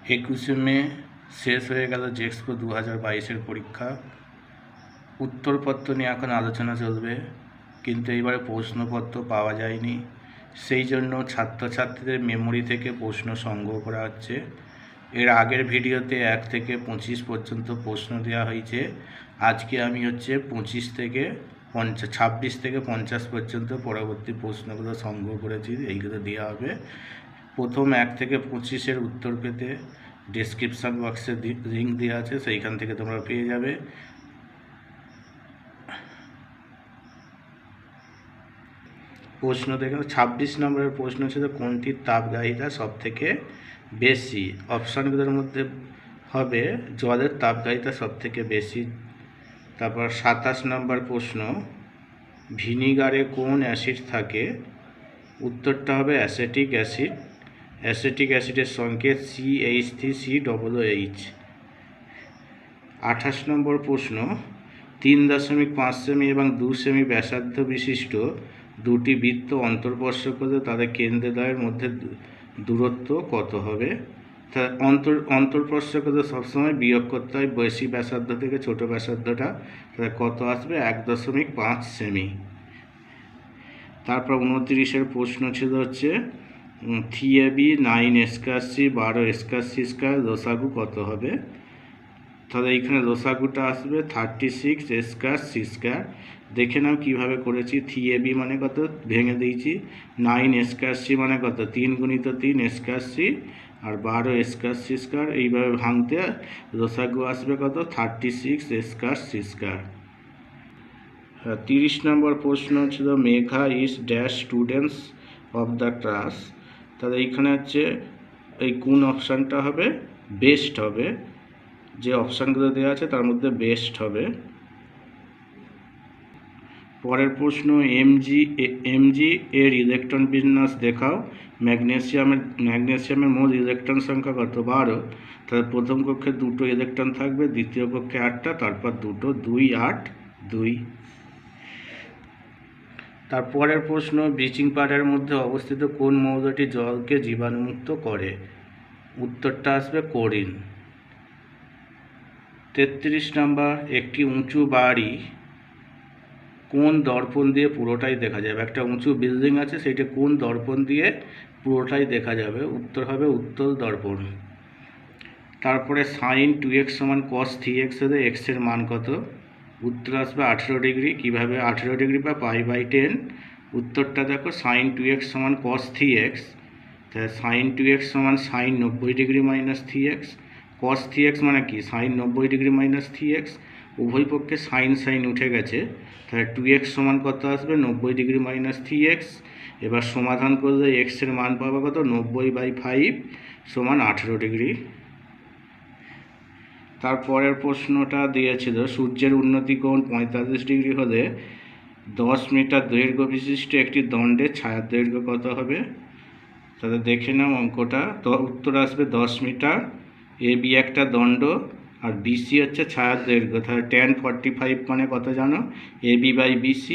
21শে মে শেষ হয়ে গেল জেক্সপো 2022-এর পরীক্ষা। উত্তরপত্র নিয়ে এখন আলোচনা চলবে, কিন্তু এইবারে প্রশ্নপত্র পাওয়া যায়নি। সেই জন্য ছাত্রছাত্রীদের মেমোরি থেকে প্রশ্ন সংগ্রহ করা হচ্ছে। এর আগের ভিডিওতে 1 থেকে 25 পর্যন্ত প্রশ্ন দেওয়া হয়েছে। আজকে আমি 26 থেকে 50 পর্যন্ত পরবর্তী প্রশ্নগুলো সংগ্রহ করেছি, এইগুলো দেওয়া হবে। প্রথম 1 থেকে 25-এর উত্তর পেতে ডেসক্রিপশান বক্সে লিঙ্ক দেওয়া আছে, সেইখান থেকে তোমরা পেয়ে যাবে। প্রশ্ন দেখে 26 নম্বরের প্রশ্ন ছিল কোনটির তাপগ্রাহিতা সব থেকে বেশি। অপশানগুলোর মধ্যে হবে জলের তাপগ্রাহিতা সব থেকে বেশি। তারপর 27 নম্বর প্রশ্ন ভিনিগারে কোন অ্যাসিড থাকে। উত্তরটা হবে অ্যাসিটিক অ্যাসিড। অ্যাসিটিক অ্যাসিডের সংকেত CH3COOH। 28 নম্বর প্রশ্ন 3.5 সেমি এবং 2 সেমি ব্যাসার্ধ বিশিষ্ট দুটি বৃত্ত অন্তর্স্পর্শ করলে তাদের কেন্দ্রদ্বয়ের মধ্যে দূরত্ব কত হবে। তা অন্তর্স্পর্শ করলে সবসময় বিয়োগ করতে হয় বেশি ব্যাসার্ধ থেকে ছোট ব্যাসার্ধটা, তাহলে কত আসবে 1.5 সেমি। তারপর 29-এর প্রশ্ন ছিল 3AB 9 SC 12 SC² লসাগু কত হবে। তাহলে এইখানে লসাগুটা আসবে 36 SC²। দেখে নাও কীভাবে করেছি। 3AB মানে কত ভেঙে দিয়েছি, 9 SC মানে কত 3 × 3 SC আর 12 SC²। এইভাবে ভাঙতে লসাগু আসবে কত 36 SC²। 30 নম্বর প্রশ্ন ছিল Megha is dash students of the class. তাহলে এইখানে এই কোন অপশানটা হবে বেস্ট হবে, যে অপশানগুলো দেওয়া আছে তার মধ্যে বেস্ট হবে। পরের প্রশ্ন এমজি এর ইলেকট্রন বিন্যাস দেখাও। ম্যাগনেসিয়ামের মোট ইলেকট্রন সংখ্যা কত 12। তাহলে প্রথম কক্ষে 2টো ইলেকট্রন থাকবে, দ্বিতীয় কক্ষে 8টা, তারপর 2টো 2 8 2। তারপরের প্রশ্ন ব্লিচিং পাউডারের মধ্যে অবস্থিত কোন মৌলটি জলকে জীবাণুমুক্ত করে। উত্তরটা আসবে ক্লোরিন। 33 নম্বর একটি উঁচু বাড়ি কোন দর্পণ দিয়ে পুরোটাই দেখা যাবে। একটা উঁচু বিল্ডিং আছে, সেইটা কোন দর্পণ দিয়ে পুরোটাই দেখা যাবে। উত্তর হবে উত্তল দর্পণ। তারপরে sin 2x = cos 3x হলে x এর মান কত। উত্তর আসবে 18 ডিগ্রি। কীভাবে 18 ডিগ্রি বা π/10। উত্তরটা দেখো sin 2x = cos 3x, তাহলে sin 2x = sin 90 degree - 3x। cos 3x মানে কি sin 90 ডিগ্রি - 3x। উভয় পক্ষে sin উঠে গেছে, তাহলে 2x সমান কত আসবে 90 ডিগ্রি - 3x। এবার সমাধান করলে x এর মান পাবে কত 90/5 = 18 ডিগ্রি। তারপরের প্রশ্নটা দিয়েছিল সূর্যের উন্নতি কোণ 45 ডিগ্রি হলে 10 মিটার দৈর্ঘ্য বিশিষ্ট একটি দণ্ডের ছায়ার দৈর্ঘ্য কত হবে। তাহলে দেখে নাও অঙ্কটা। তো উত্তর আসবে 10 মিটার। AB একটা দণ্ড আর BC হচ্ছে ছায়ার দৈর্ঘ্য। তাহলে tan 45 মানে কত জানো AB/BC।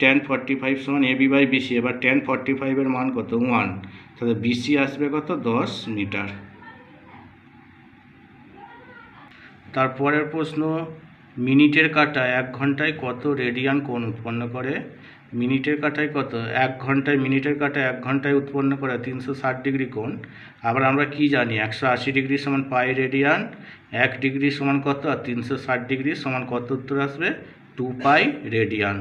tan 45 = AB/BC। এবার tan 45-এর মান কত 1, তাহলে BC আসবে কত 10 মিটার। তারপরের প্রশ্ন মিনিটের কাঁটায় 1 ঘন্টায় কত রেডিয়ান কোণ উৎপন্ন করে। মিনিটের কাঁটায় কত 1 ঘন্টায়, মিনিটের কাঁটায় 1 ঘন্টায় উৎপন্ন করে 360 ডিগ্রি কোণ। আবার আমরা কি জানি 180 ডিগ্রি = পাই রেডিয়ান, 1 ডিগ্রি সমান কত আর 360 ডিগ্রি সমান কত। উত্তর আসবে 2 পাই রেডিয়ান।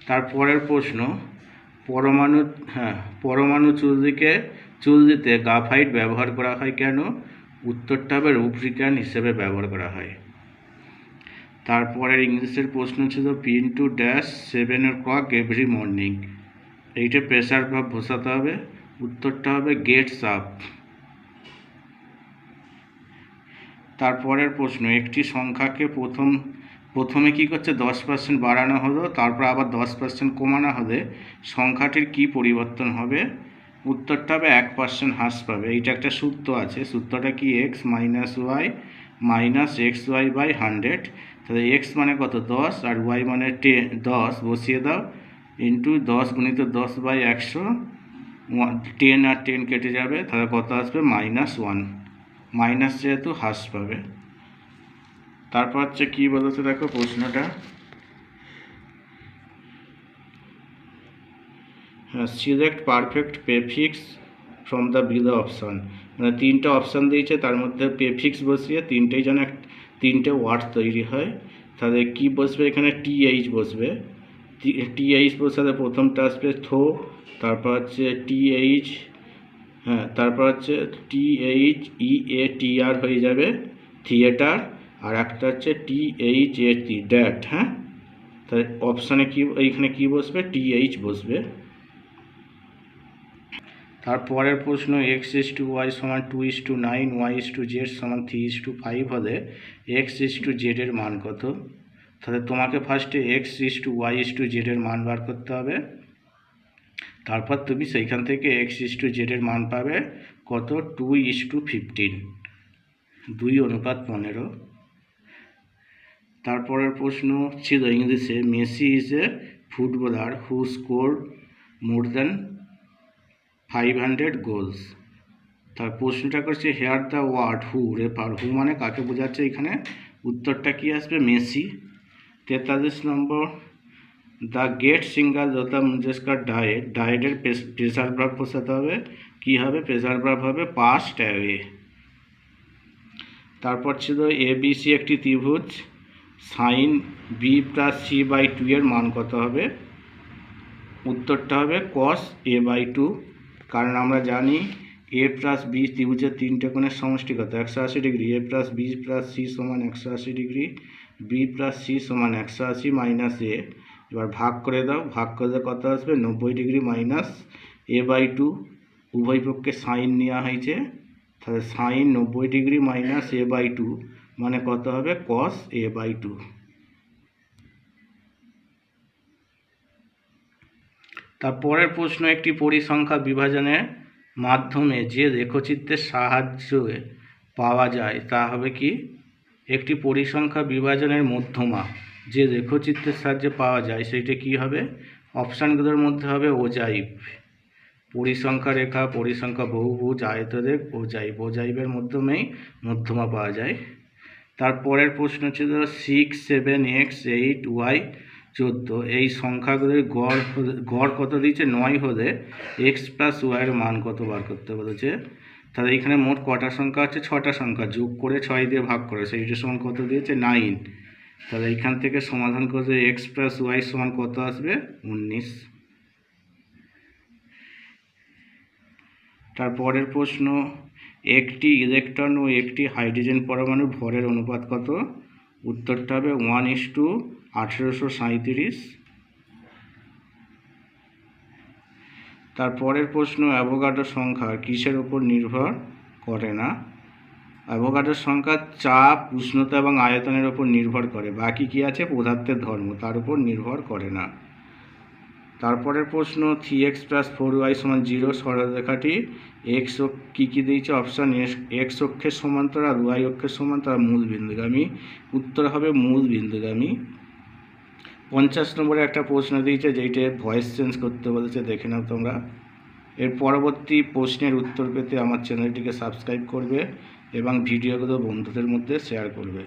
তারপরের প্রশ্ন পরমাণু চুল দিতে গ্রাফাইট ব্যবহার করা হয় কেন। উত্তরটা হবে রূপবিজ্ঞান হিসেবে ব্যবহার করা হয়। তারপরের ইংলিশের প্রশ্ন ছিল Pintu dash 7 o'clock every morning. এইটা প্রেসার ভাব বসাতে হবে। উত্তরটা হবে গেটস আপ। তারপরের প্রশ্ন একটি সংখ্যাকে প্রথমে কি করছে 10% বাড়ানো হলো, তারপর আবার 10% কমানো হলে সংখ্যাটির কি পরিবর্তন হবে। উত্তরটা হবে 1% হ্রাস পাবে। এইটা একটা সূত্র আছে, সূত্রটা কি x - y - xy/100। তাহলে x মানে কত 10 আর y মানে 10 বসিয়ে দাও, ইন্টু 10 × 10/100 10 আর 10 কেটে যাবে, তাহলে কত আসবে -1, মাইনাস যেহেতু হ্রাস পাবে। তারপর হচ্ছে কী বলেছে দেখো প্রশ্নটা, select perfect prefix from the below option, মানে 3টে অপশান দিয়েছে, তার মধ্যে প্রেফিক্স বসিয়ে তিনটেই যেন 3টে ওয়ার্ড তৈরি হয়। তাহলে কি বসবে এখানে, টিএইচ বসবে। টিএইচ বসালে প্রথমটা আসবে থো, তারপর হচ্ছে টিএইচ, তারপর হচ্ছে THEATR হয়ে যাবে থিয়েটার, আর একটা হচ্ছে THAT ড্যাট। তাহলে অপশানে কি এইখানে কি বসবে, TH বসবে। তারপরের প্রশ্ন, x:y = 2:9, y:z = 3:5 হলে x:z এর মান কত? তাহলে তোমাকে ফার্স্টে x:y:z এর মান বার করতে হবে, তারপর তুমি সেইখান থেকে x:z এর মান পাবে কত, 2:15, 2:15। তারপরের প্রশ্ন ছিল ইংলিশে, Messi is a footballer who scored more than 500 goals. তার প্রশ্নটা করছে here the word who refer, who মানে কাকে বোঝাচ্ছে, এখানে উত্তরটা কি আসবে, Messi. 43 number, the great singer Lata Mangeshkar died, ডায়েডের প্রেসার ভার্ব বসাতে হবে, কী হবে, প্রেসার ভার্ব হবে পাস্ট অ্যাওয়ে। তারপর ছিল ABC একটি ত্রিভুজ, সাইন B + C/2 এর মান কত হবে? উত্তরটা হবে cos A/2, কারণ আমরা জানি A + B ত্রিভুজের 3টে কোণের সমষ্টি কত, 180 degree. A + B + C = 180 degree, B + C = 180 - A। এবার ভাগ করে দাও, ভাগ করলে কত আসবে, 90 ডিগ্রি - A/2, উভয় পক্ষে সাইন নেওয়া হয়েছে, তাহলে সাইন 90 ডিগ্রি - A/2 মানে কত হবে, cos A/2। তারপরের প্রশ্ন, একটি পরিসংখ্যা বিভাজনের মাধ্যমে যে রেখচিত্রের সাহায্যে পাওয়া যায় তা হবে কি? একটি পরিসংখ্যা বিভাজনের মধ্যমা যে রেখচিত্রের সাহায্যে পাওয়া যায় সেইটা কি হবে? অপশানগুলোর মধ্যে হবে ওজাইভ, পরিসংখ্যা রেখা, পরিসংখ্যা বহুভুজ, আয়তরেখ, ওজাইভ। ওজাইভের মাধ্যমেই মধ্যমা পাওয়া যায়। তারপরের প্রশ্ন ছিল 6, 7, x, 8, y, 14 এই সংখ্যাগুলির গড় কত দিয়েছে, 9 হলে x + y এর মান কত বার করতে বলেছে। তাহলে এখানে মোট কটা সংখ্যা আছে, 6টা সংখ্যা, যোগ করে 6 দিয়ে ভাগ করে সেইটার সমান কত দিয়েছে, 9। তাহলে এইখান থেকে সমাধান করলে x + y সমান কত আসবে, 19। তারপরের প্রশ্ন, একটি ইলেকট্রন ও একটি হাইড্রোজেন পরমাণুর ভরের অনুপাত কত? উত্তরটা হবে 1:1837। তারপরের প্রশ্ন, অ্যাভোগাড্রো সংখ্যা কিসের উপর নির্ভর করে না? অ্যাভোগাড্রো সংখ্যা চাপ, উষ্ণতা এবং আয়তনের উপর নির্ভর করে, বাকি কি আছে, পদার্থের ধর্ম, তার উপর নির্ভর করে না। তারপরের প্রশ্ন, 3x + 4y = 0 সরলরেখাটি এক্স কী কী দিয়েছে, অপশান এক্স অক্ষের সমান্তরাল আর ওয়াই অক্ষের সমান্তরাল মূল বিন্দুগামী, উত্তর হবে মূল বিন্দুগামী। 50 নম্বরে একটা প্রশ্ন দিয়েছে যেইটা ভয়েস চেঞ্জ করতে বলেছে, দেখে নাও তোমরা। এর পরবর্তী প্রশ্নের উত্তর পেতে আমার চ্যানেলটিকে সাবস্ক্রাইব করবে এবং ভিডিওগুলো বন্ধুদের মধ্যে শেয়ার করবে।